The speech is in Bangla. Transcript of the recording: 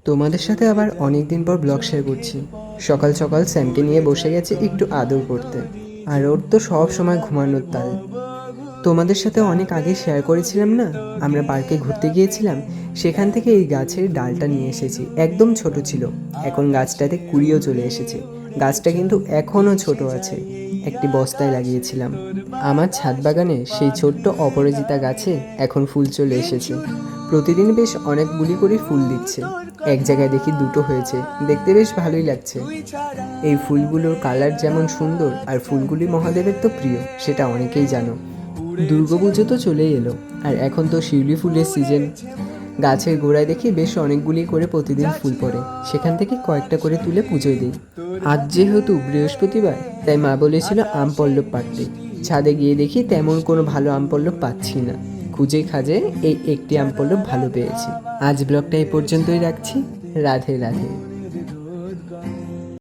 তোমাদের সাথে আবার অনেক দিন পর ব্লগ শেয়ার করছি। সকাল সকাল স্যামকে নিয়ে বসে গেছে একটু আদর করতে, আর ওর তো সব সময় ঘুমানোর তাল। তোমাদের সাথে অনেক আগে শেয়ার করেছিলাম না, আমরা পার্কে ঘুরতে গিয়েছিলাম, সেখান থেকে এই গাছের ডালটা নিয়ে এসেছি। একদম ছোট ছিল, এখন গাছটাতে কুড়িও চলে এসেছে। গাছটা কিন্তু এখনও ছোট আছে, একটি বস্তায় লাগিয়েছিলাম। আমার ছাদ বাগানে সেই ছোট্ট অপরাজিতা গাছে এখন ফুল চলে এসেছে। প্রতিদিন বেশ অনেকগুলি করে ফুল দিচ্ছে। এক জায়গায় দেখি দুটো হয়েছে, দেখতে বেশ ভালোই লাগছে। এই ফুলগুলোর কালার যেমন সুন্দর, আর ফুলগুলি মহাদেবের তো প্রিয়, সেটা অনেকেই জানো। দুর্গাপুজো তো চলেই এলো, আর এখন তো শিউলি ফুলের সিজন। গাছের গোড়ায় দেখি বেশ অনেকগুলি করে প্রতিদিন ফুল পড়ে, সেখান থেকে কয়েকটা করে তুলে পুজোয় দিই। আজ যেহেতু বৃহস্পতিবার, তাই মা বলেছিল আম পল্লব পাড়তে। ছাদে গিয়ে দেখি তেমন কোনো ভালো আম পল্লব পাচ্ছি না। খুঁজে খাজে এই একটি আম পল্লব ভালো পেয়েছি। আজ ব্লগটা এই পর্যন্তই রাখছি। রাধে রাধে।